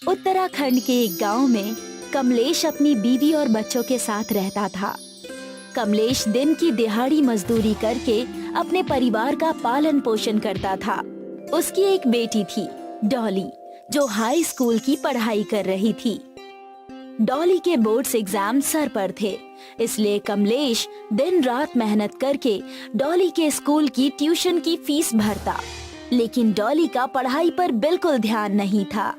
उत्तराखंड के एक गांव में कमलेश अपनी बीवी और बच्चों के साथ रहता था। कमलेश दिन की दिहाड़ी मजदूरी करके अपने परिवार का पालन पोषण करता था। उसकी एक बेटी थी, डॉली, जो हाई स्कूल की पढ़ाई कर रही थी। डॉली के बोर्ड्स एग्जाम सर पर थे, इसलिए कमलेश दिन रात मेहनत करके डॉली के स्कूल की ट्यूशन की फीस भरता। लेकिन डॉली का पढ़ाई पर बिल्कुल ध्यान नहीं था।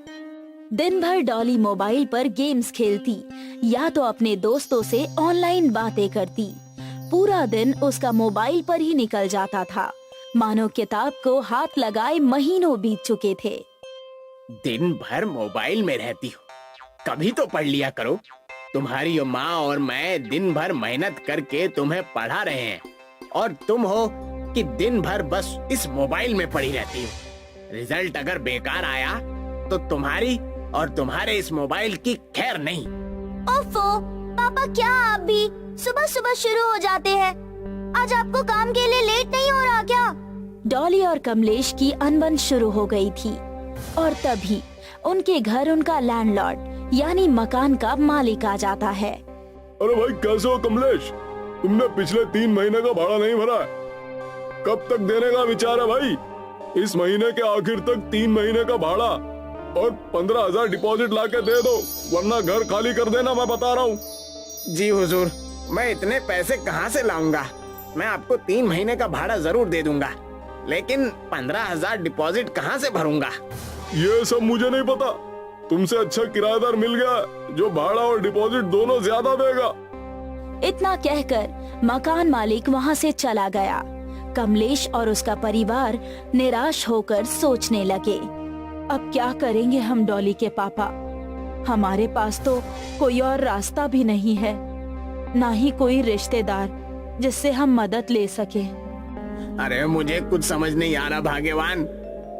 दिन भर डॉली मोबाइल पर गेम्स खेलती या तो अपने दोस्तों से ऑनलाइन बातें करती। पूरा दिन उसका मोबाइल पर ही निकल जाता था, मानो किताब को हाथ लगाए महीनों बीत चुके थे। दिन भर मोबाइल में रहती हो, कभी तो पढ़ लिया करो। तुम्हारी माँ और मैं दिन भर मेहनत करके तुम्हें पढ़ा रहे हैं और तुम हो कि दिन भर बस इस मोबाइल में पड़ी रहती हो। रिजल्ट अगर बेकार आया तो तुम्हारी और तुम्हारे इस मोबाइल की खैर नहीं। ओफो, पापा क्या आप भी सुबह सुबह शुरू हो जाते हैं? आज आपको काम के लिए लेट नहीं हो रहा क्या? डॉली और कमलेश की अनबन शुरू हो गई थी और तभी उनके घर उनका लैंडलॉर्ड यानी मकान का मालिक आ जाता है। अरे भाई, कैसे हो कमलेश? तुमने पिछले 3 महीने का भाड़ा नहीं भरा है। कब तक देने का विचार है भाई? इस महीने के आखिर तक 3 महीने का भाड़ा और 15,000 डिपॉजिट लाके दे दो, वरना घर खाली कर देना, मैं बता रहा हूँ। जी हुजूर, मैं इतने पैसे कहाँ से लाऊंगा? मैं आपको 3 महीने का भाड़ा जरूर दे दूंगा, लेकिन 15,000 डिपॉजिट कहाँ से भरूंगा? ये सब मुझे नहीं पता। तुमसे अच्छा किराएदार मिल गया जो भाड़ा और डिपॉजिट दोनों ज्यादा देगा। इतना कहकर मकान मालिक वहाँ से चला गया। कमलेश और उसका परिवार निराश होकर सोचने लगे, अब क्या करेंगे हम डॉली के पापा? हमारे पास तो कोई और रास्ता भी नहीं है, ना ही कोई रिश्तेदार जिससे हम मदद ले सके। अरे मुझे कुछ समझ नहीं आ रहा भाग्यवान,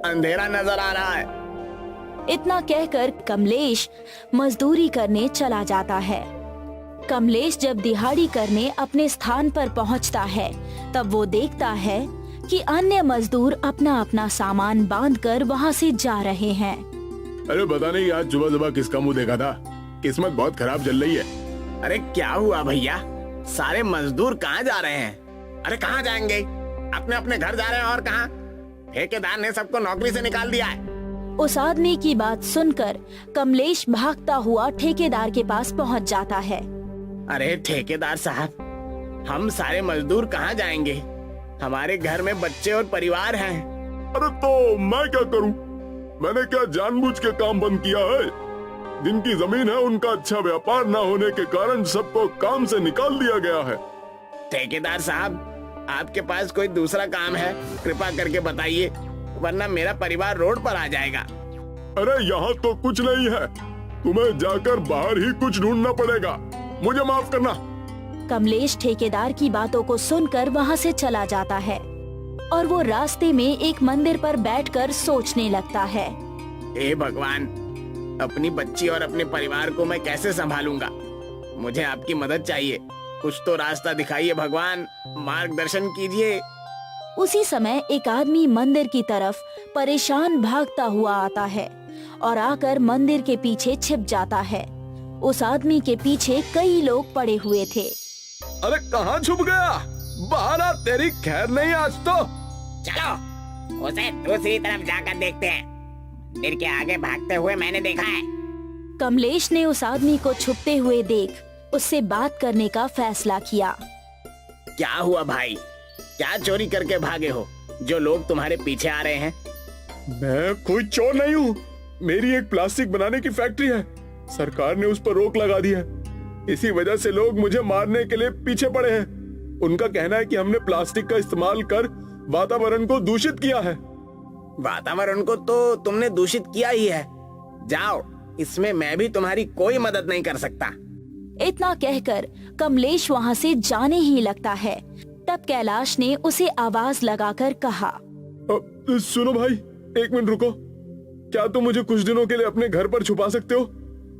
अंधेरा नजर आ रहा है। इतना कहकर कमलेश मजदूरी करने चला जाता है। कमलेश जब दिहाड़ी करने अपने स्थान पर पहुंचता है, तब वो देखता है कि अन्य मजदूर अपना अपना सामान बांधकर वहां से जा रहे हैं। अरे पता नहीं आज सुबह सुबह किसका मुंह देखा था, किस्मत बहुत खराब चल रही है। अरे क्या हुआ भैया, सारे मजदूर कहाँ जा रहे हैं? अरे कहाँ जाएंगे? अपने अपने घर जा रहे हैं। और कहाँ? ठेकेदार ने सबको नौकरी से निकाल दिया है। उस आदमी की बात सुनकर कमलेश भागता हुआ ठेकेदार के पास पहुंच जाता है। अरे ठेकेदार साहब, हम सारे मजदूर कहाँ जाएंगे? हमारे घर में बच्चे और परिवार हैं। अरे तो मैं क्या करूं? मैंने क्या जानबूझ के काम बंद किया है? जिनकी जमीन है उनका अच्छा व्यापार न होने के कारण सबको काम से निकाल दिया गया है। ठेकेदार साहब, आपके पास कोई दूसरा काम है? कृपा करके बताइए, वरना मेरा परिवार रोड पर आ जाएगा। अरे यहाँ तो कुछ नहीं है, तुम्हें जाकर बाहर ही कुछ ढूंढना पड़ेगा। मुझे माफ करना। कमलेश ठेकेदार की बातों को सुनकर वहां से चला जाता है और वो रास्ते में एक मंदिर पर बैठकर सोचने लगता है, हे भगवान, अपनी बच्ची और अपने परिवार को मैं कैसे संभालूंगा? मुझे आपकी मदद चाहिए। कुछ तो रास्ता दिखाइए भगवान, मार्गदर्शन कीजिए। उसी समय एक आदमी मंदिर की तरफ परेशान भागता हुआ आता है और आकर मंदिर के पीछे छिप जाता है। उस आदमी के पीछे कई लोग पड़े हुए थे। अरे कहाँ छुप गया? बाहर आ, तेरी खैर नहीं आज तो। चलो उसे दूसरी तरफ जाकर देखते हैं। मंदिर के आगे भागते हुए मैंने देखा है। कमलेश ने उस आदमी को छुपते हुए देख उससे बात करने का फैसला किया। क्या हुआ भाई, क्या चोरी करके भागे हो जो लोग तुम्हारे पीछे आ रहे हैं? मैं कोई चोर नहीं हूँ। मेरी एक प्लास्टिक बनाने की फैक्ट्री है, सरकार ने उस पर रोक लगा दी है। इसी वजह से लोग मुझे मारने के लिए पीछे पड़े हैं। उनका कहना है कि हमने प्लास्टिक का इस्तेमाल कर वातावरण को दूषित किया है। वातावरण को तो तुमने दूषित किया ही है। जाओ, इसमें मैं भी तुम्हारी कोई मदद नहीं कर सकता। इतना कहकर कमलेश वहां से जाने ही लगता है। तब कैलाश ने उसे आवाज लगाकर कहा, सुनो भाई, 1 मिनट रुको। क्या तुम मुझे कुछ दिनों के लिए अपने घर पर छुपा सकते हो?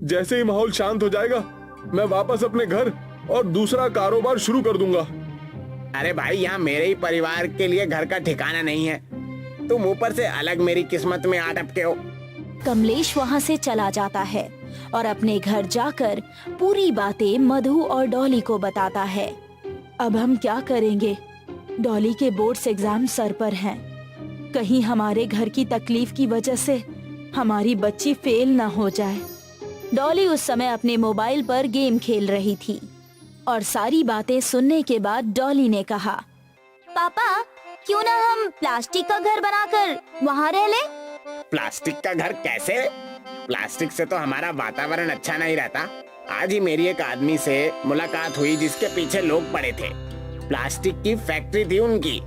जैसे ही माहौल शांत हो जाएगा, मैं वापस अपने घर और दूसरा कारोबार शुरू कर दूंगा। अरे भाई, यहाँ मेरे ही परिवार के लिए घर का ठिकाना नहीं है। तुम ऊपर से अलग मेरी किस्मत में आ टपके हो। कमलेश वहाँ से चला जाता है और अपने घर जाकर पूरी बातें मधु और डॉली को बताता है। अब हम क्या करेंगे? डॉली के बोर्ड्स एग्जाम सर पर हैं। कहीं हमारे घर की तकलीफ की वजह से हमारी बच्ची फेल ना हो जाए। डॉली उस समय अपने मोबाइल पर गेम खेल रही थी और सारी बातें सुनने के बाद डॉली ने कहा, पापा क्यों ना हम प्लास्टिक का घर बनाकर वहाँ रह ले? प्लास्टिक का घर कैसे? प्लास्टिक से तो हमारा वातावरण अच्छा नहीं रहता। आज ही मेरी एक आदमी से मुलाकात हुई जिसके पीछे लोग पड़े थे। प्लास्टिक की फैक्ट्री थी उनकी।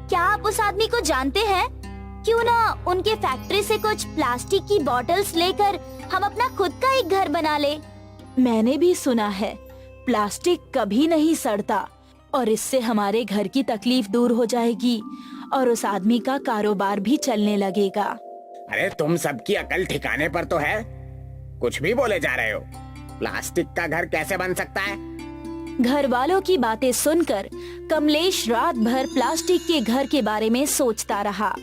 क्या आप उस आदमी को जानते हैं? क्यों ना उनके फैक्ट्री से कुछ प्लास्टिक की बॉटल्स लेकर हम अपना खुद का एक घर बना ले। मैंने भी सुना है प्लास्टिक कभी नहीं सड़ता और इससे हमारे घर की तकलीफ दूर हो जाएगी और उस आदमी का कारोबार भी चलने लगेगा। अरे तुम सबकी अकल ठिकाने पर तो है? कुछ भी बोले जा रहे हो। प्लास्टिक का घर कैसे बन सकता है? घर वालों की बातें सुनकर कमलेश रात भर प्लास्टिक के घर के बारे में सोचता रहा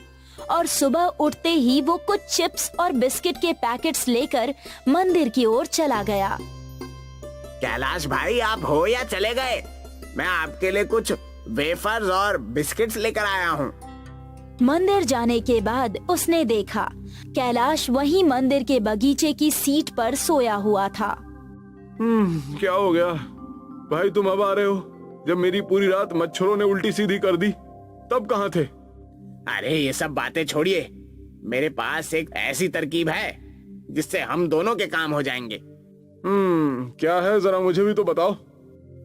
और सुबह उठते ही वो कुछ चिप्स और बिस्किट के पैकेट्स लेकर मंदिर की ओर चला गया। कैलाश भाई, आप हो या चले गए? मैं आपके लिए कुछ वेफर्स और बिस्किट्स लेकर आया हूँ। मंदिर जाने के बाद उसने देखा कैलाश वहीं मंदिर के बगीचे की सीट पर सोया हुआ था। क्या हो गया भाई, तुम अब आ रहे हो? जब मेरी पूरी रात मच्छरों ने उल्टी सीधी कर दी तब कहाँ थे? अरे ये सब बातें छोड़िए, मेरे पास एक ऐसी तरकीब है जिससे हम दोनों के काम हो जाएंगे। क्या है, जरा मुझे भी तो बताओ।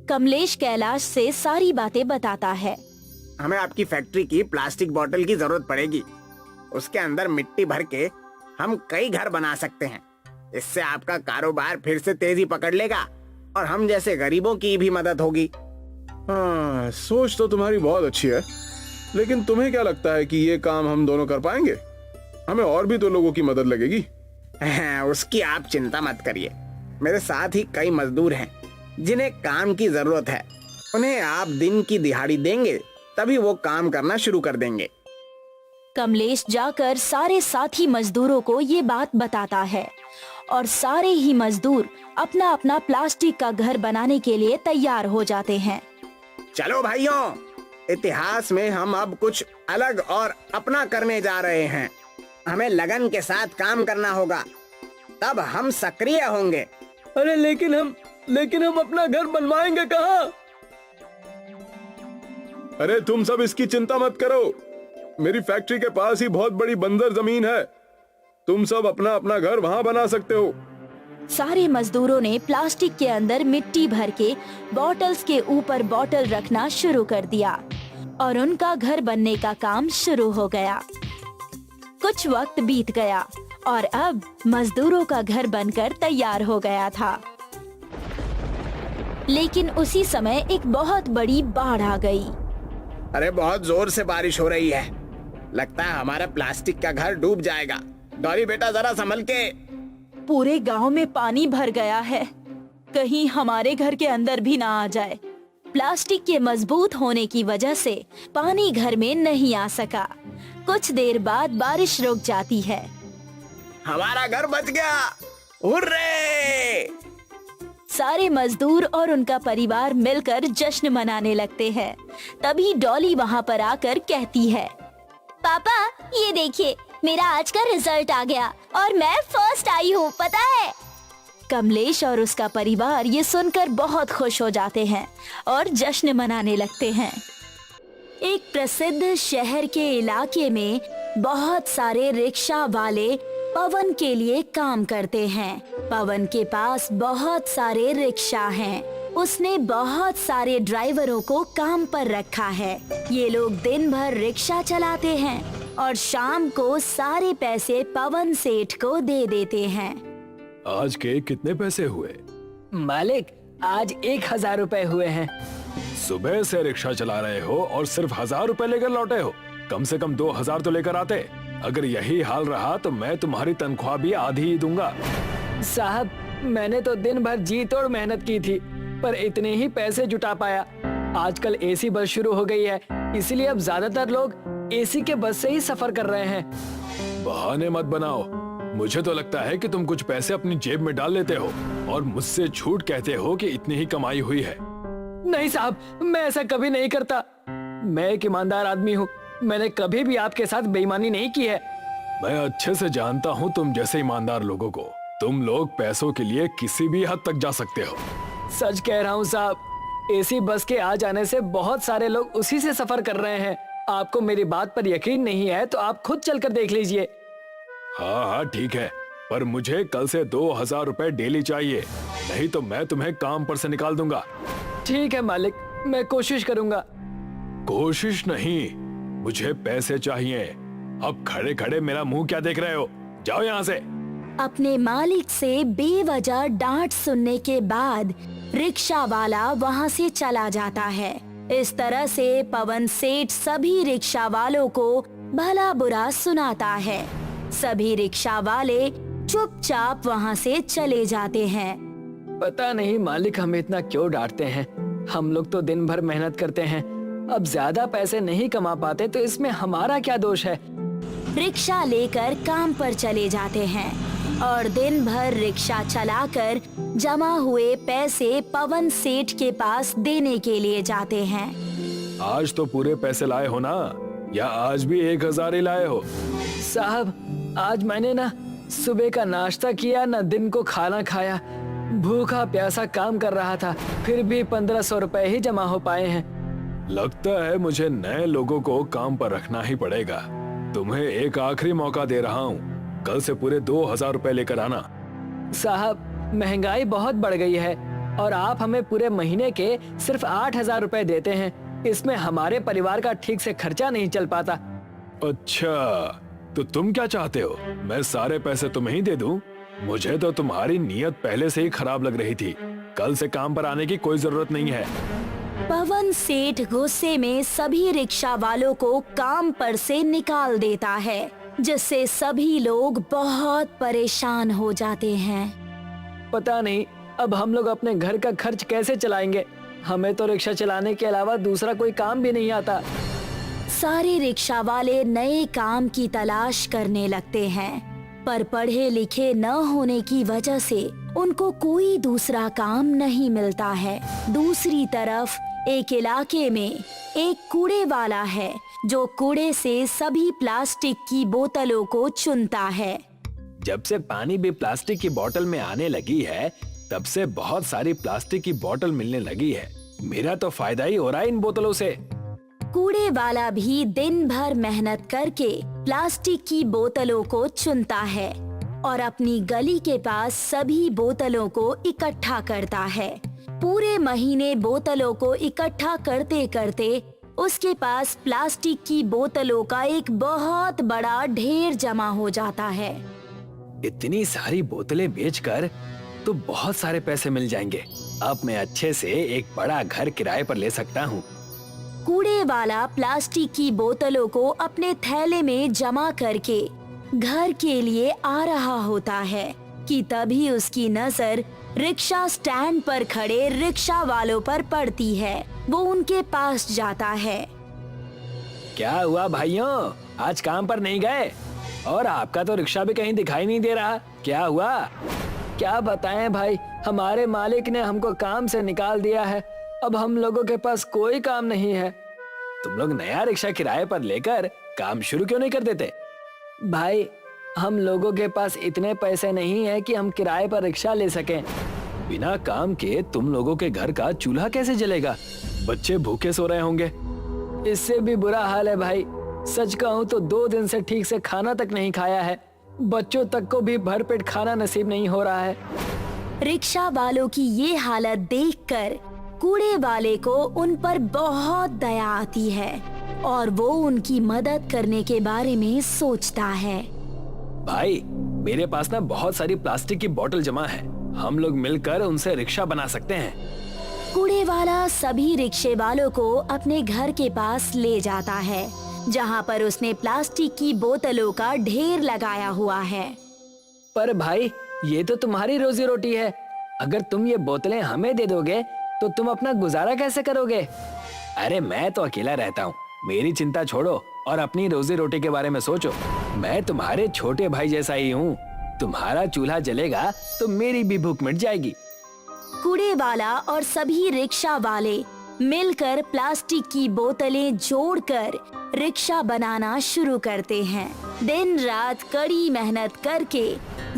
कमलेश कैलाश से सारी बातें बताता है। हमें आपकी फैक्ट्री की प्लास्टिक बोतल की जरूरत पड़ेगी। उसके अंदर मिट्टी भर के हम कई घर बना सकते हैं। इससे आपका कारोबार फिर से तेजी पकड़ लेगा और हम जैसे गरीबों की भी मदद होगी। हाँ, सोच तो तुम्हारी बहुत अच्छी है, लेकिन तुम्हें क्या लगता है कि ये काम हम दोनों कर पाएंगे? हमें और भी तो लोगों की मदद लगेगी। उसकी आप चिंता मत करिए। मेरे साथ ही कई मजदूर हैं जिन्हें काम की जरूरत है। उन्हें आप दिन की दिहाड़ी देंगे तभी वो काम करना शुरू कर देंगे। कमलेश जाकर सारे साथी मजदूरों को ये बात बताता है और सारे ही मजदूर अपना अपना प्लास्टिक का घर बनाने के लिए तैयार हो जाते हैं। चलो भाइयों, इतिहास में हम अब कुछ अलग और अपना करने जा रहे हैं। हमें लगन के साथ काम करना होगा, तब हम सक्रिय होंगे। अरे लेकिन हम अपना घर बनवाएंगे कहाँ? अरे तुम सब इसकी चिंता मत करो, मेरी फैक्ट्री के पास ही बहुत बड़ी बंजर जमीन है। तुम सब अपना अपना घर वहाँ बना सकते हो। सारे मजदूरों ने प्लास्टिक के अंदर मिट्टी भर के बॉटल्स के ऊपर बॉटल रखना शुरू कर दिया और उनका घर बनने का काम शुरू हो गया। कुछ वक्त बीत गया और अब मजदूरों का घर बनकर तैयार हो गया था। लेकिन उसी समय एक बहुत बड़ी बाढ़ आ गई। अरे बहुत जोर से बारिश हो रही है, लगता है हमारा प्लास्टिक का घर डूब जाएगा। डॉली बेटा, जरा संभल के। पूरे गांव में पानी भर गया है, कहीं हमारे घर के अंदर भी ना आ जाए। प्लास्टिक के मजबूत होने की वजह से पानी घर में नहीं आ सका। कुछ देर बाद बारिश रुक जाती है। हमारा घर बच गया, हुर्रे! सारे मजदूर और उनका परिवार मिलकर जश्न मनाने लगते हैं। तभी डॉली वहाँ पर आकर कहती है, पापा ये देखिए, मेरा आज का रिजल्ट आ गया और मैं फर्स्ट आई हूँ, पता है? कमलेश और उसका परिवार ये सुनकर बहुत खुश हो जाते हैं और जश्न मनाने लगते हैं। एक प्रसिद्ध शहर के इलाके में बहुत सारे रिक्शा वाले पवन के लिए काम करते हैं। पवन के पास बहुत सारे रिक्शा हैं। उसने बहुत सारे ड्राइवरों को काम पर रखा है। ये लोग दिन भर रिक्शा चलाते हैं और शाम को सारे पैसे पवन सेठ को दे देते हैं। आज के कितने पैसे हुए? मालिक, आज 1000 रुपए हुए हैं। सुबह से रिक्शा चला रहे हो और सिर्फ 1000 रुपए लेकर लौटे हो। कम से कम 2000 तो लेकर आते। अगर यही हाल रहा तो मैं तुम्हारी तनख्वाह भी आधी ही दूंगा। साहब, मैंने तो दिन भर जी तोड़ मेहनत की थी, पर इतने ही पैसे जुटा पाया। आजकल एसी बस शुरू हो गई है, इसलिए अब ज्यादातर लोग एसी के बस से ही सफर कर रहे हैं। बहाने मत बनाओ, मुझे तो लगता है कि तुम कुछ पैसे अपनी जेब में डाल लेते हो और मुझसे झूठ कहते हो कि इतनी ही कमाई हुई है। नहीं साहब, मैं ऐसा कभी नहीं करता। मैं एक ईमानदार आदमी हूँ। मैंने कभी भी आपके साथ बेईमानी नहीं की है। मैं अच्छे से जानता हूँ तुम जैसे ईमानदार लोगों को। तुम लोग पैसों के लिए किसी भी हद तक जा सकते हो। सच कह रहा हूँ साहब, एसी बस के आ जाने से बहुत सारे लोग उसी से सफर कर रहे हैं। आपको मेरी बात पर यकीन नहीं है तो आप खुद चलकर देख लीजिए। हाँ हाँ ठीक है, पर मुझे कल से 2000 रुपए डेली चाहिए, नहीं तो मैं तुम्हें काम पर से निकाल दूंगा। ठीक है मालिक, मैं कोशिश करूंगा। कोशिश नहीं, मुझे पैसे चाहिए। अब खड़े खड़े मेरा मुंह क्या देख रहे हो, जाओ यहाँ से। अपने मालिक से बेवजह डांट सुनने के बाद रिक्शा वाला वहाँ से चला जाता है। इस तरह से पवन सेठ सभी रिक्शा वालों को भला बुरा सुनाता है। सभी रिक्शा वाले चुपचाप वहाँ से चले जाते हैं। पता नहीं मालिक हमें इतना क्यों डांटते हैं। हम लोग तो दिन भर मेहनत करते हैं, अब ज्यादा पैसे नहीं कमा पाते तो इसमें हमारा क्या दोष है। रिक्शा लेकर काम पर चले जाते हैं और दिन भर रिक्शा चलाकर जमा हुए पैसे पवन सेठ के पास देने के लिए जाते हैं। आज तो पूरे पैसे लाए हो ना, या आज भी 1000 ही लाए हो? साहब, आज मैंने ना सुबह का नाश्ता किया ना दिन को खाना खाया। भूखा प्यासा काम कर रहा था, फिर भी 1500 रुपए ही जमा हो पाए हैं। लगता है मुझे नए लोगों को काम पर रखना ही पड़ेगा। तुम्हें एक आखिरी मौका दे रहा हूँ, कल से पूरे 2000 रुपए लेकर आना। साहब, महंगाई बहुत बढ़ गई है और आप हमें पूरे महीने के सिर्फ 8000 रुपए देते हैं। इसमें हमारे परिवार का ठीक से खर्चा नहीं चल पाता। अच्छा, तो तुम क्या चाहते हो, मैं सारे पैसे तुम्हें ही दे दूं? मुझे तो तुम्हारी नीयत पहले से ही खराब लग रही थी। कल से काम पर आने की कोई जरूरत नहीं है। पवन सेठ गुस्से में सभी रिक्शा वालों को काम पर से निकाल देता है, जिससे सभी लोग बहुत परेशान हो जाते हैं। पता नहीं अब हम लोग अपने घर का खर्च कैसे चलाएंगे। हमें तो रिक्शा चलाने के अलावा दूसरा कोई काम भी नहीं आता। सारे रिक्शा वाले नए काम की तलाश करने लगते हैं, पर पढ़े लिखे न होने की वजह से उनको कोई दूसरा काम नहीं मिलता है। दूसरी तरफ एक इलाके में एक कूड़े वाला है जो कूड़े से सभी प्लास्टिक की बोतलों को चुनता है। जब से पानी भी प्लास्टिक की बोतल में आने लगी है, तब से बहुत सारी प्लास्टिक की बोतल मिलने लगी है। मेरा तो फायदा ही हो रहा है इन बोतलों से। कूड़े वाला भी दिन भर मेहनत करके प्लास्टिक की बोतलों को चुनता है और अपनी गली के पास सभी बोतलों को इकट्ठा करता है। पूरे महीने बोतलों को इकट्ठा करते करते उसके पास प्लास्टिक की बोतलों का एक बहुत बड़ा ढेर जमा हो जाता है। इतनी सारी बोतलें बेचकर तो बहुत सारे पैसे मिल जाएंगे। अब मैं अच्छे से एक बड़ा घर किराए पर ले सकता हूँ। कूड़े वाला प्लास्टिक की बोतलों को अपने थैले में जमा करके घर के लिए आ रहा होता है कि तभी उसकी नजर रिक्शा स्टैंड पर खड़े रिक्शा वालों पर पड़ती है। वो उनके पास जाता है। क्या हुआ भाइयों, आज काम पर नहीं गए? और आपका तो रिक्शा भी कहीं दिखाई नहीं दे रहा, क्या हुआ? क्या बताएं भाई, हमारे मालिक ने हमको काम से निकाल दिया है। अब हम लोगों के पास कोई काम नहीं है। तुम लोग नया रिक्शा किराए पर लेकर काम शुरू क्यों नहीं कर देते? भाई, हम लोगों के पास इतने पैसे नहीं है कि हम किराए पर रिक्शा ले सकें। बिना काम के तुम लोगों के घर का चूल्हा कैसे जलेगा? बच्चे भूखे सो रहे होंगे। इससे भी बुरा हाल है भाई। सच कहूँ तो 2 दिन से ठीक से खाना तक नहीं खाया है। बच्चों तक को भी भरपेट खाना नसीब नहीं हो रहा है। रिक्शा वालों की ये हालत देखकर कूड़े वाले को उन पर बहुत दया आती है और वो उनकी मदद करने के बारे में सोचता है। भाई, मेरे पास ना बहुत सारी प्लास्टिक की बोतल जमा है। हम लोग मिलकर उनसे रिक्शा बना सकते हैं। कूड़े वाला सभी रिक्शे वालों को अपने घर के पास ले जाता है, जहाँ पर उसने प्लास्टिक की बोतलों का ढेर लगाया हुआ है। पर भाई, ये तो तुम्हारी रोजी रोटी है। अगर तुम ये बोतलें हमें दे दोगे तो तुम अपना गुजारा कैसे करोगे? अरे मैं तो अकेला रहता हूँ, मेरी चिंता छोड़ो और अपनी रोजी रोटी के बारे में सोचो। मैं तुम्हारे छोटे भाई जैसा ही हूँ। तुम्हारा चूल्हा जलेगा तो मेरी भी भूख मिट जाएगी। कूड़े वाला और सभी रिक्शा वाले मिलकर प्लास्टिक की बोतलें जोड़कर रिक्शा बनाना शुरू करते हैं। दिन रात कड़ी मेहनत करके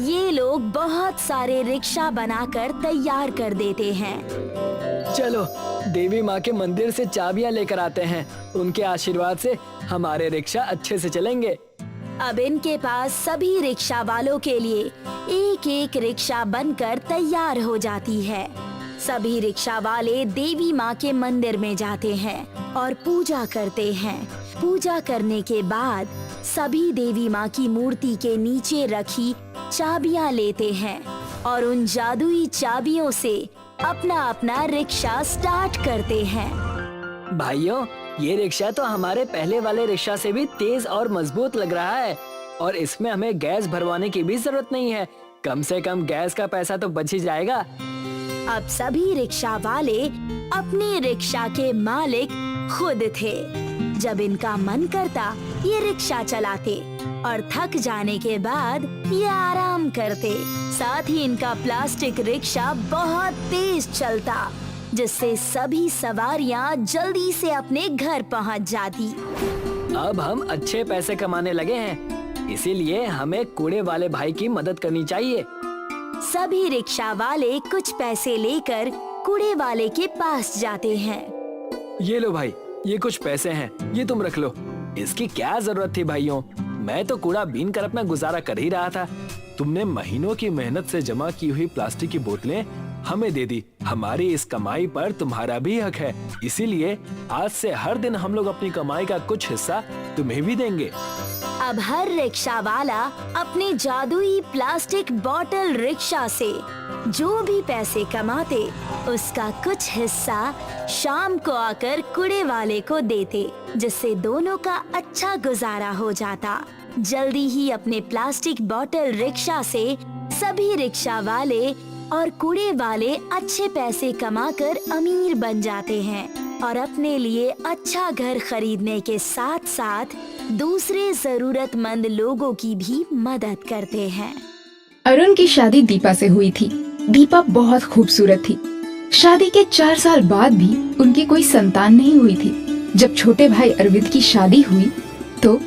ये लोग बहुत सारे रिक्शा बनाकर तैयार कर देते हैं। चलो देवी माँ के मंदिर से चाबियाँ लेकर आते हैं, उनके आशीर्वाद से हमारे रिक्शा अच्छे से चलेंगे। अब इनके पास सभी रिक्शा वालों के लिए एक एक रिक्शा बनकर तैयार हो जाती है। सभी रिक्शा वाले देवी माँ के मंदिर में जाते हैं और पूजा करते हैं। पूजा करने के बाद सभी देवी माँ की मूर्ति के नीचे रखी चाबियाँ लेते हैं और उन जादुई चाबियों से अपना अपना रिक्शा स्टार्ट करते हैं। भाइयों, ये रिक्शा तो हमारे पहले वाले रिक्शा से भी तेज और मजबूत लग रहा है और इसमें हमें गैस भरवाने की भी जरूरत नहीं है। कम से कम गैस का पैसा तो बच ही जाएगा। अब सभी रिक्शा वाले अपने रिक्शा के मालिक खुद थे। जब इनका मन करता ये रिक्शा चलाते और थक जाने के बाद ये आराम करते। साथ ही इनका प्लास्टिक रिक्शा बहुत तेज चलता, जिससे सभी सवारियां जल्दी से अपने घर पहुंच जाती। अब हम अच्छे पैसे कमाने लगे हैं, इसीलिए हमें कूड़े वाले भाई की मदद करनी चाहिए। सभी रिक्शा वाले कुछ पैसे लेकर कूड़े वाले के पास जाते हैं। ये लो भाई, ये कुछ पैसे हैं, ये तुम रख लो। इसकी क्या जरूरत थी भाइयों, मैं तो कूड़ा बीन कर अपना गुजारा कर ही रहा था। तुमने महीनों की मेहनत से जमा की हुई प्लास्टिक की बोतलें हमें दे दी। हमारी इस कमाई पर तुम्हारा भी हक है, इसीलिए आज से हर दिन हम लोग अपनी कमाई का कुछ हिस्सा तुम्हें भी देंगे। अब हर रिक्शा वाला अपने जादुई प्लास्टिक बॉटल रिक्शा से जो भी पैसे कमाते उसका कुछ हिस्सा शाम को आकर कूड़े वाले को देते, जिससे दोनों का अच्छा गुजारा हो जाता। जल्दी ही अपने प्लास्टिक बॉटल रिक्शा से सभी रिक्शा वाले और कूड़े वाले अच्छे पैसे कमाकर अमीर बन जाते हैं और अपने लिए अच्छा घर खरीदने के साथ साथ दूसरे जरूरतमंद लोगों की भी मदद करते हैं। अरुण की शादी दीपा से हुई थी। दीपा बहुत खूबसूरत थी। शादी के 4 साल बाद भी उनकी कोई संतान नहीं हुई थी। जब छोटे भाई अरविंद की शादी हुई तो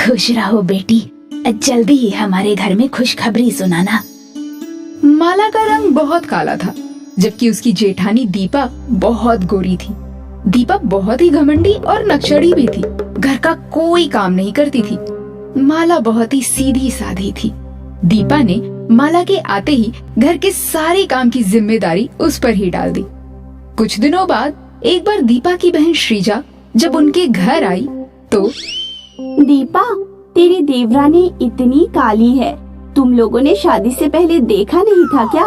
खुश रहो बेटी, जल्दी ही हमारे घर में खुशखबरी सुनाना। माला का रंग बहुत काला था, जबकि उसकी जेठानी दीपा बहुत गोरी थी। दीपा बहुत ही घमंडी और नक्शड़ी भी थी। घर का कोई काम नहीं करती थी। माला बहुत ही सीधी साधी थी। दीपा ने माला के आते ही घर के सारे काम की जिम्मेदारी उस पर ही डाल दी। कुछ दिनों बाद एक बार दीपा की बहन श्रीजा जब उनके घर आई तो दीपा, तेरी देवरानी इतनी काली है, तुम लोगों ने शादी से पहले देखा नहीं था क्या?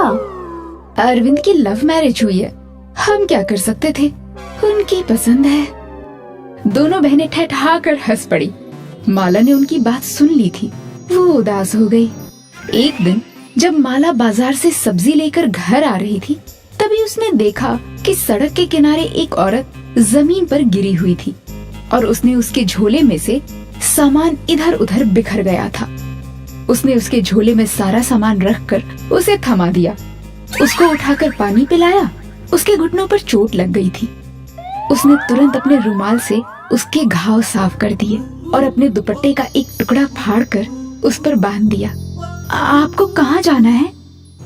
अरविंद की लव मैरिज हुई है, हम क्या कर सकते थे, उनकी पसंद है। दोनों बहनें ठठाकर हंस पड़ी। माला ने उनकी बात सुन ली थी, वो उदास हो गई। एक दिन जब माला बाजार से सब्जी लेकर घर आ रही थी, तभी उसने देखा कि सड़क के किनारे एक औरत जमीन पर गिरी हुई थी और उसने उसके झोले में से सामान इधर उधर बिखर गया था। उसने उसके झोले में सारा सामान रखकर उसे थमा दिया। उसको उठाकर पानी पिलाया। उसके घुटनों पर चोट लग गई थी। उसने तुरंत अपने रुमाल से उसके घाव साफ कर दिए और अपने दुपट्टे का एक टुकड़ा फाड़कर उस पर बांध दिया। आपको कहाँ जाना है?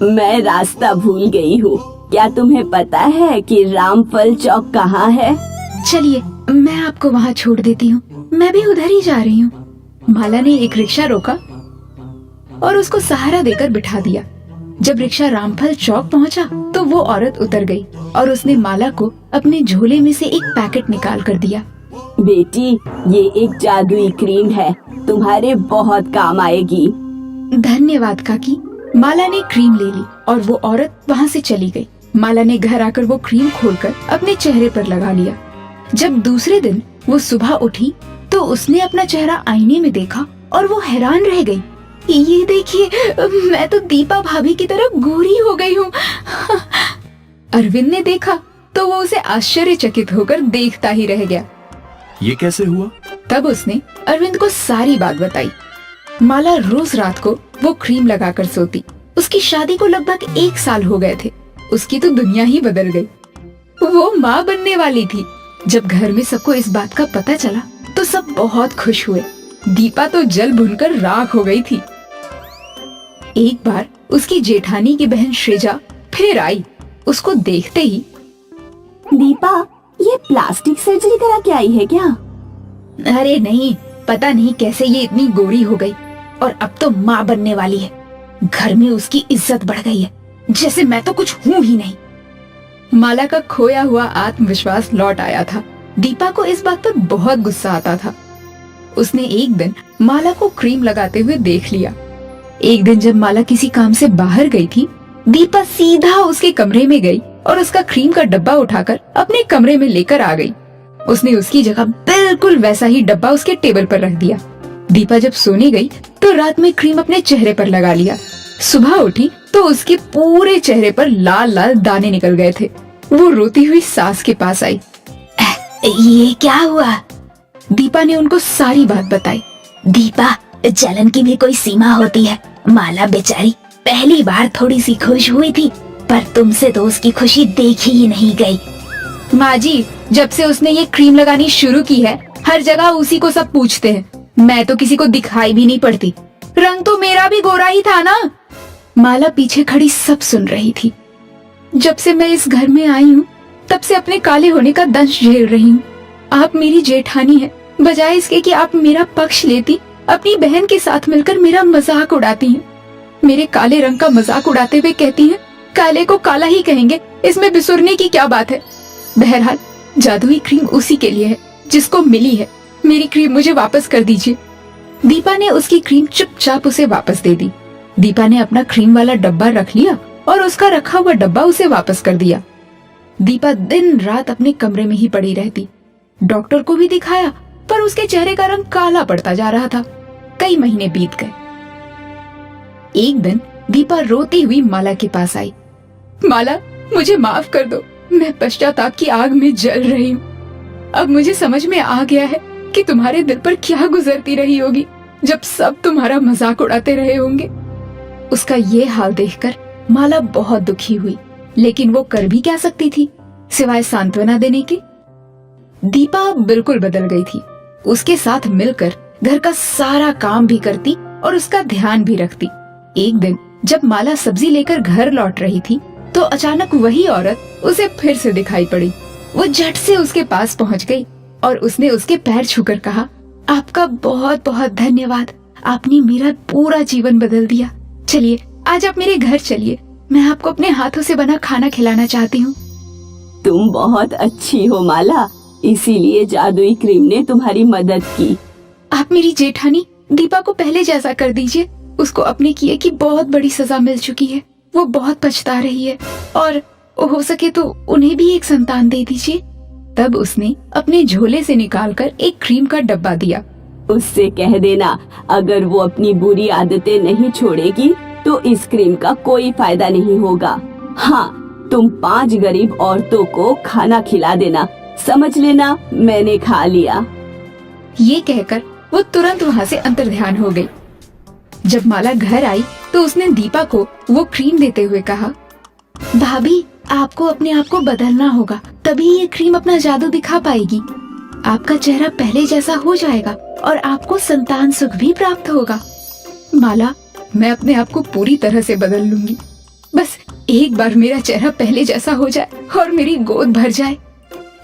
मैं रास्ता भूल गई हूँ। क्या तुम्हें पता है कि रामफल चौक कहाँ है? चलिए मैं आपको वहाँ छोड़ देती हूँ, मैं भी उधर ही जा रही हूँ। माला ने एक रिक्शा रोका और उसको सहारा देकर बिठा दिया। जब रिक्शा रामफल चौक पहुँचा तो वो औरत उतर गई और उसने माला को अपने झोले में से एक पैकेट निकाल कर दिया। बेटी, ये एक जादुई क्रीम है, तुम्हारे बहुत काम आएगी। धन्यवाद काकी। माला ने क्रीम ले ली और वो औरत वहाँ से चली गई। माला ने घर आकर वो क्रीम खोलकर अपने चेहरे पर लगा लिया। जब दूसरे दिन वो सुबह उठी तो उसने अपना चेहरा आईने में देखा और वो हैरान रह गई। ये देखिए, मैं तो दीपा भाभी की तरह गोरी हो गई हूँ। अरविंद ने देखा तो वो उसे आश्चर्यचकित होकर देखता ही रह गया। ये कैसे हुआ? तब उसने अरविंद को सारी बात बताई। माला रोज रात को वो क्रीम लगाकर सोती। उसकी शादी को लगभग 1 साल हो गए थे। उसकी तो दुनिया ही बदल गई। वो माँ बनने वाली थी। जब घर में सबको इस बात का पता चला तो सब बहुत खुश हुए। दीपा तो जल भुनकर राख हो गई थी। एक बार उसकी जेठानी की बहन श्रेजा फिर आई। उसको देखते ही, दीपा, ये प्लास्टिक सर्जरी करा के आई है क्या? अरे नहीं, पता नहीं कैसे ये इतनी गोरी हो गई और अब तो माँ बनने वाली है। घर में उसकी इज्जत बढ़ गई है, जैसे मैं तो कुछ हूँ ही नहीं। माला का खोया हुआ आत्मविश्वास लौट आया था। दीपा को इस बात पर बहुत गुस्सा आता था। उसने एक दिन माला को क्रीम लगाते हुए देख लिया। एक दिन जब माला किसी काम से बाहर गई थी, दीपा सीधा उसके कमरे में गई और उसका क्रीम का डब्बा उठाकर अपने कमरे में लेकर आ गई। उसने उसकी जगह बिल्कुल वैसा ही डब्बा उसके टेबल पर रख दिया। दीपा जब सोने गई तो रात में क्रीम अपने चेहरे पर लगा लिया। सुबह उठी तो उसके पूरे चेहरे पर लाल लाल दाने निकल गए थे। वो रोती हुई सास के पास आई। ये क्या हुआ? दीपा ने उनको सारी बात बताई। दीपा, जलन की भी कोई सीमा होती है। माला बेचारी पहली बार थोड़ी सी खुश हुई थी, पर तुमसे तो उसकी खुशी देखी ही नहीं गई। माँ जी, जब से उसने ये क्रीम लगानी शुरू की है, हर जगह उसी को सब पूछते हैं। मैं तो किसी को दिखाई भी नहीं पड़ती। रंग तो मेरा भी गोरा ही था ना। माला पीछे खड़ी सब सुन रही थी। जब से मैं इस घर में आई हूँ, तब से अपने काले होने का दंश झेल रही हूँ। आप मेरी जेठानी हैं, बजाय इसके कि आप मेरा पक्ष लेती, अपनी बहन के साथ मिलकर मेरा मजाक उड़ाती हैं। मेरे काले रंग का मजाक उड़ाते हुए कहती हैं, काले को काला ही कहेंगे, इसमें बिसुरने की क्या बात है। बहरहाल जादुई क्रीम उसी के लिए है जिसको मिली है। मेरी क्रीम मुझे वापस कर दीजिए। दीपा ने उसकी क्रीम चुपचाप उसे वापस दे दी। दीपा ने अपना क्रीम वाला डब्बा रख लिया और उसका रखा हुआ डब्बा उसे वापस कर दिया। दीपा दिन रात अपने कमरे में ही पड़ी रहती। डॉक्टर को भी दिखाया, पर उसके चेहरे का रंग काला पड़ता जा रहा था। कई महीने बीत गए। एक दिन दीपा रोती हुई माला के पास आई। माला, मुझे माफ कर दो, मैं पश्चाताप की आग में जल रही हूँ। अब मुझे समझ में आ गया है कि तुम्हारे दिल पर क्या गुजरती रही होगी जब सब तुम्हारा मजाक उड़ाते रहे होंगे। उसका ये हाल देखकर माला बहुत दुखी हुई, लेकिन वो कर भी क्या सकती थी सिवाय सांत्वना देने के। दीपा बिल्कुल बदल गई थी। उसके साथ मिलकर घर का सारा काम भी करती और उसका ध्यान भी रखती। एक दिन जब माला सब्जी लेकर घर लौट रही थी तो अचानक वही औरत उसे फिर से दिखाई पड़ी। वो झट से उसके पास पहुंच गई और उसने उसके पैर छूकर कहा, आपका बहुत बहुत धन्यवाद, आपने मेरा पूरा जीवन बदल दिया। चलिए आज आप मेरे घर चलिए, मैं आपको अपने हाथों से बना खाना खिलाना चाहती हूँ। तुम बहुत अच्छी हो माला, इसीलिए जादुई क्रीम ने तुम्हारी मदद की। आप मेरी जेठानी दीपा को पहले जैसा कर दीजिए। उसको अपने किए की बहुत बड़ी सजा मिल चुकी है। वो बहुत पछता रही है और हो सके तो उन्हें भी एक संतान दे दीजिए। तब उसने अपने झोले से निकालकर एक क्रीम का डब्बा दिया। उससे कह देना, अगर वो अपनी बुरी आदतें नहीं छोड़ेगी तो इस क्रीम का कोई फायदा नहीं होगा। हाँ, तुम 5 गरीब औरतों को खाना खिला देना, समझ लेना मैंने खा लिया। ये कहकर वो तुरंत वहाँ से अंतर्ध्यान हो गई। जब माला घर आई तो उसने दीपा को वो क्रीम देते हुए कहा, भाभी, आपको अपने आप को बदलना होगा, तभी ये क्रीम अपना जादू दिखा पाएगी। आपका चेहरा पहले जैसा हो जाएगा और आपको संतान सुख भी प्राप्त होगा। माला, मैं अपने आप को पूरी तरह से बदल लूंगी। बस एक बार मेरा चेहरा पहले जैसा हो जाए और मेरी गोद भर जाए।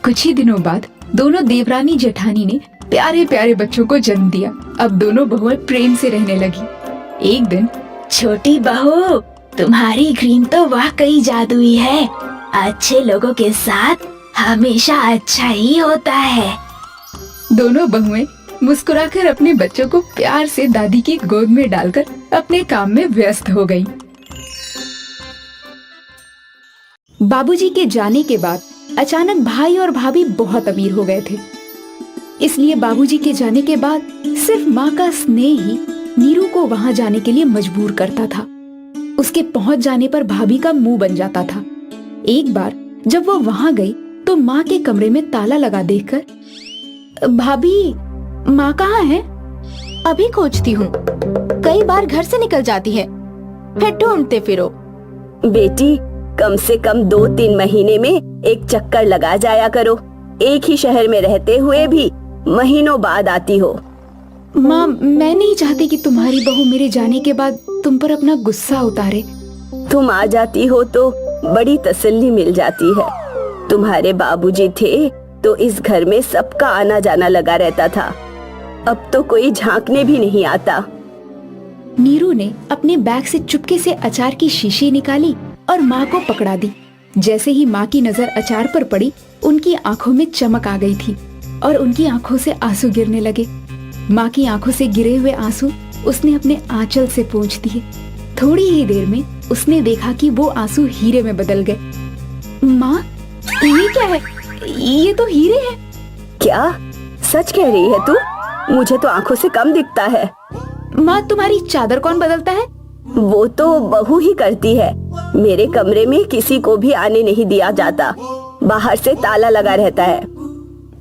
कुछ ही दिनों बाद दोनों देवरानी जेठानी ने प्यारे प्यारे बच्चों को जन्म दिया। अब दोनों बहुएं प्रेम से रहने लगी। एक दिन, छोटी बहू, तुम्हारी क्रीम तो वाकई जादुई है। अच्छे लोगों के साथ हमेशा अच्छा ही होता है। दोनों बहुएं मुस्कुराकर अपने बच्चों को प्यार से दादी की गोद में डालकर अपने काम में व्यस्त हो गईं। बाबूजी के जाने के बाद अचानक भाई और भाभी बहुत अमीर हो गए थे। इसलिए बाबूजी के जाने के बाद सिर्फ माँ का स्नेह ही नीरू को वहां जाने के लिए मजबूर करता था। उसके पहुंच जाने पर भाभी का मुंह बन जाता था। एक बार जब वो वहां गई तो माँ के कमरे में ताला लगा देखकर, भाभी, माँ कहाँ है? अभी खोजती हूँ। कई बार घर से निकल जाती है, फिर ढूंढते फिरो। बेटी, कम से कम 2-3 महीने में एक चक्कर लगा जाया करो। एक ही शहर में रहते हुए भी महीनों बाद आती हो। माँ, मैं नहीं चाहती कि तुम्हारी बहू मेरे जाने के बाद तुम पर अपना गुस्सा उतारे। तुम आ जाती हो तो बड़ी तसल्ली मिल जाती है। तुम्हारे बाबूजी थे तो इस घर में सबका आना जाना लगा रहता था। अब तो कोई झांकने भी नहीं आता। नीरू ने अपने बैग से चुपके से अचार की शीशी निकाली और माँ को पकड़ा दी। जैसे ही माँ की नजर अचार पर पड़ी, उनकी आंखों में चमक आ गई थी और उनकी आंखों से आंसू गिरने लगे। माँ की आंखों से गिरे हुए आंसू उसने अपने आंचल से पोंछ दिए। थोड़ी ही देर में उसने देखा कि वो आंसू हीरे में बदल गए। माँ, ये क्या है? ये तो हीरे हैं। क्या सच कह रही है तू? मुझे तो आंखों से कम दिखता है। माँ, तुम्हारी चादर कौन बदलता है? वो तो बहू ही करती है। मेरे कमरे में किसी को भी आने नहीं दिया जाता। बाहर से ताला लगा रहता है।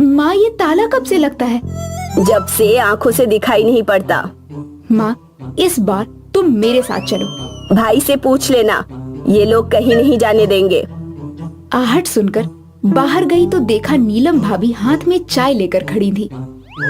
माँ, ये ताला कब से लगता है? जब से आंखों से दिखाई नहीं पड़ता। माँ, इस बार तुम मेरे साथ चलो। भाई से पूछ लेना, ये लोग कहीं नहीं जाने देंगे। आहट सुनकर बाहर गई तो देखा नीलम भाभी हाथ में चाय लेकर खड़ी थी।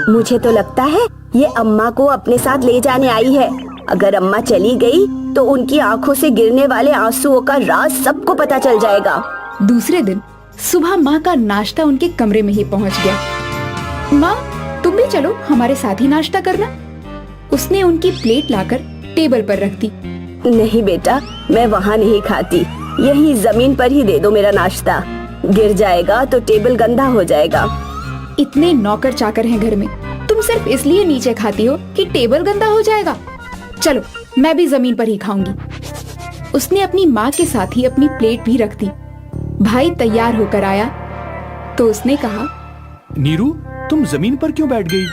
मुझे तो लगता है ये अम्मा को अपने साथ ले जाने आई है। अगर अम्मा चली गई तो उनकी आंखों से गिरने वाले आंसुओं का राज सबको पता चल जाएगा। दूसरे दिन सुबह माँ का नाश्ता उनके कमरे में ही पहुँच गया। माँ, तुम भी चलो, हमारे साथ ही नाश्ता करना। उसने उनकी प्लेट लाकर टेबल पर रख दी। नहीं बेटा, मैं वहाँ नहीं खाती। यहीं जमीन पर ही दे दो मेरा नाश्ता। गिर जाएगा तो टेबल गंदा हो जाएगा। इतने नौकर चाकर हैं घर में, तुम सिर्फ इसलिए नीचे खाती हो कि टेबल गंदा हो जाएगा। चलो, मैं भी जमीन पर ही खाऊंगी। उसने अपनी माँ के साथ ही अपनी प्लेट भी रख दी। भाई तैयार होकर आया तो उसने कहा, नीरू, तुम जमीन पर क्यों बैठ गई?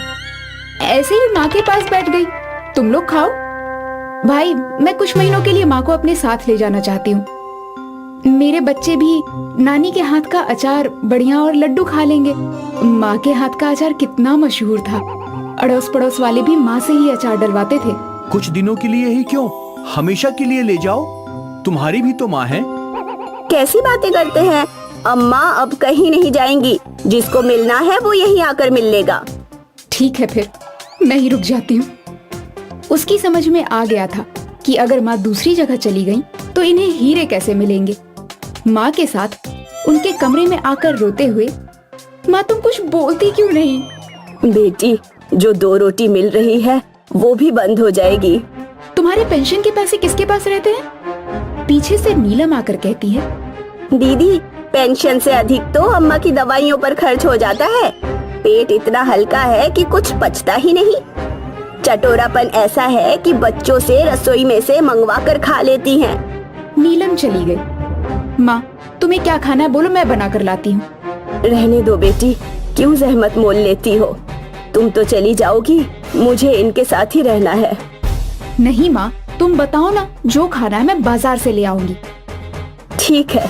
ऐसे ही माँ के पास बैठ गई। तुम लोग खाओ। भाई, मैं कुछ महीनों के लिए माँ को अपने साथ ले जाना चाहती हूँ। मेरे बच्चे भी नानी के हाथ का अचार बढ़िया और लड्डू खा लेंगे। माँ के हाथ का अचार कितना मशहूर था। अड़ोस पड़ोस वाले भी माँ से ही अचार डलवाते थे। कुछ दिनों के लिए ही क्यों, हमेशा के लिए ले जाओ। तुम्हारी भी तो माँ है। कैसी बातें करते हैं? अम्मा अब कहीं नहीं जाएंगी। जिसको मिलना है वो यहीं आकर मिल लेगा। ठीक है, फिर मैं ही रुक जाती हूँ। उसकी समझ में आ गया था कि अगर माँ दूसरी जगह चली गई तो इन्हें हीरे कैसे मिलेंगे। माँ के साथ उनके कमरे में आकर रोते हुए, माँ तुम कुछ बोलती क्यों नहीं? बेटी, जो 2 रोटी मिल रही है वो भी बंद हो जाएगी। तुम्हारे पेंशन के पैसे किसके पास रहते हैं? पीछे से नीलम आकर कहती है। दीदी, पेंशन से अधिक तो अम्मा की दवाइयों पर खर्च हो जाता है। पेट इतना हल्का है कि कुछ पचता ही नहीं। चटोरापन ऐसा है कि बच्चों से रसोई में से मंगवा कर खा लेती हैं। नीलम चली गई। माँ, तुम्हें क्या खाना है बोलो, मैं बना कर लाती हूँ। रहने दो बेटी, क्यों जहमत मोल लेती हो? तुम तो चली जाओगी, मुझे इनके साथ ही रहना है। नहीं माँ, तुम बताओ ना, जो खाना है मैं बाजार से ले आऊंगी। ठीक है,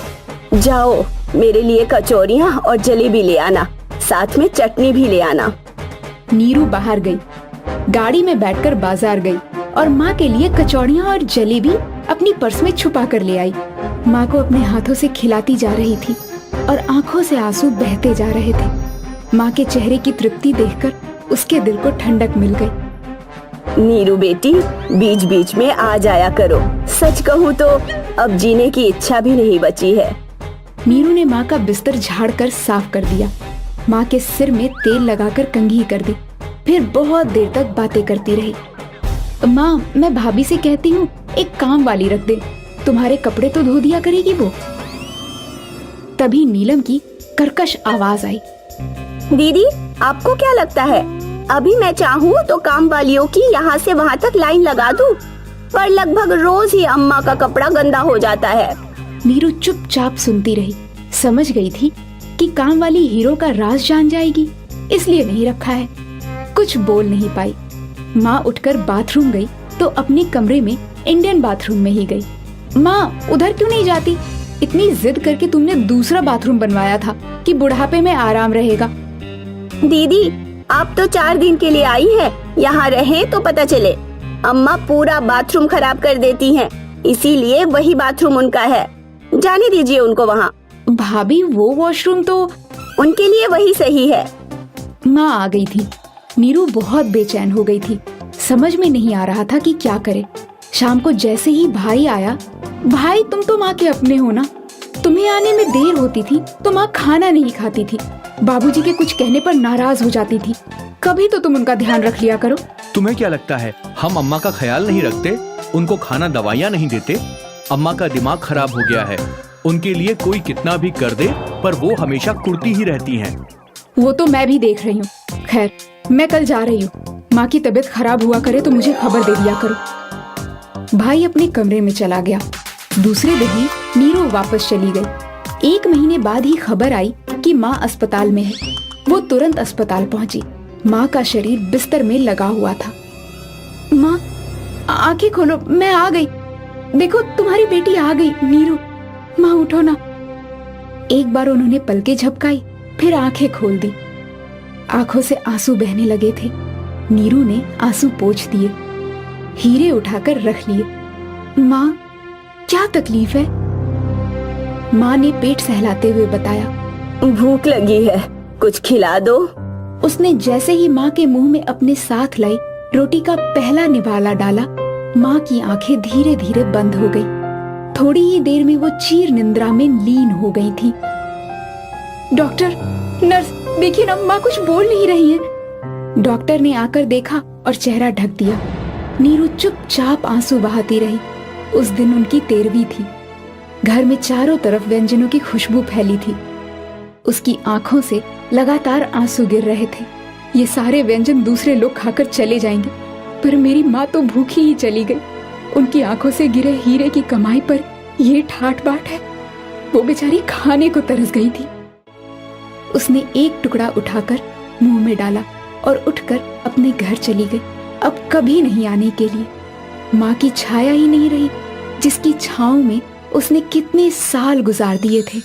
जाओ, मेरे लिए कचौरियाँ और जलेबी ले आना, साथ में चटनी भी ले आना। नीरू बाहर गई, गाड़ी में बैठकर बाजार गई और माँ के लिए कचौड़ियाँ और जलेबी अपनी पर्स में छुपा कर ले आई। माँ को अपने हाथों से खिलाती जा रही थी और आंखों से आंसू बहते जा रहे थे। माँ के चेहरे की तृप्ति देखकर उसके दिल को ठंडक मिल गई। नीरू बेटी, बीच बीच में आ जाया करो। सच कहूँ तो अब जीने की इच्छा भी नहीं बची है। नीरू ने माँ का बिस्तर झाड़ कर साफ कर दिया। माँ के सिर में तेल लगाकर कंघी कर दी। फिर बहुत देर तक बातें करती रही। माँ, मैं भाभी से कहती हूँ एक काम वाली रख दे, तुम्हारे कपड़े तो धो दिया करेगी वो। तभी नीलम की कर्कश आवाज आई। दीदी, आपको क्या लगता है अभी मैं चाहूँ तो काम वालियों की यहाँ से वहाँ तक लाइन लगा दूँ? पर लगभग रोज ही अम्मा का कपड़ा गंदा हो जाता है। नीरू चुपचाप सुनती रही। समझ गई थी कि काम वाली हीरो का राज जान जाएगी, इसलिए नहीं रखा है। कुछ बोल नहीं पाई। माँ उठकर बाथरूम गई तो अपने कमरे में इंडियन बाथरूम में ही गई। माँ, उधर क्यों नहीं जाती? इतनी जिद करके तुमने दूसरा बाथरूम बनवाया था कि बुढ़ापे में आराम रहेगा। दीदी, आप तो 4 दिन के लिए आई है, यहाँ रहे तो पता चले। अम्मा पूरा बाथरूम खराब कर देती हैं, इसीलिए वही बाथरूम उनका है। जाने दीजिए उनको वहाँ। भाभी वो वॉशरूम तो उनके लिए वही सही है। माँ आ गई थी। नीरू बहुत बेचैन हो गई थी। समझ में नहीं आ रहा था कि क्या करे। शाम को जैसे ही भाई आया, भाई तुम तो माँ के अपने हो ना, तुम्हें आने में देर होती थी तो माँ खाना नहीं खाती थी, बाबूजी के कुछ कहने पर नाराज हो जाती थी। कभी तो तुम उनका ध्यान रख लिया करो। तुम्हें क्या लगता है हम अम्मा का ख्याल नहीं रखते, उनको खाना दवाइयाँ नहीं देते? अम्मा का दिमाग खराब हो गया है, उनके लिए कोई कितना भी कर दे पर वो हमेशा कुड़ती ही रहती हैं। वो तो मैं भी देख रही हूँ। खैर मैं कल जा रही हूँ। माँ की तबीयत खराब हुआ करे तो मुझे खबर दे दिया करो। भाई अपने कमरे में चला गया। दूसरे दिन ही नीरू वापस चली गई। 1 महीने बाद ही खबर आई कि माँ अस्पताल में है। वो तुरंत अस्पताल पहुंची। माँ का शरीर बिस्तर में लगा हुआ था। माँ आंखें खोलो, मैं आ गई। देखो तुम्हारी बेटी आ गई। नीरू माँ उठो ना। एक बार उन्होंने पलकें झपकाई, फिर आंखें खोल दी। आंखों से आंसू बहने लगे थे। नीरू ने आंसू पोंछ दिए, हीरे उठाकर रख लिए। माँ क्या तकलीफ है? माँ ने पेट सहलाते हुए बताया, भूख लगी है, कुछ खिला दो। उसने जैसे ही माँ के मुंह में अपने साथ लाई रोटी का पहला निवाला डाला, माँ की आंखें धीरे धीरे बंद हो गई। थोड़ी ही देर में वो चीर निंद्रा में लीन हो गई थी। डॉक्टर, नर्स, देखिए ना, माँ कुछ बोल नहीं रही है। डॉक्टर ने आकर देखा और चेहरा ढक दिया। नीरू चुपचाप आंसू बहाती रही। उस दिन उनकी 13वीं थी। घर में चारों तरफ व्यंजनों की खुशबू फैली थी। उसकी आंखों से लगातार आंसू गिर रहे थे। ये सारे व्यंजन दूसरे लोग खाकर चले जाएंगे, पर मेरी माँ तो भूखी ही चली गई। उनकी आंखों से गिरे हीरे की कमाई पर ये ठाट बाट है। वो बेचारी खाने को तरस गई थी। उसने एक टुकड़ा उठाकर मुंह में डाला और उठकर अपने घर चली गई, अब कभी नहीं आने के लिए। माँ की छाया ही नहीं रही, जिसकी छांव में उसने कितने साल गुजार दिए थे।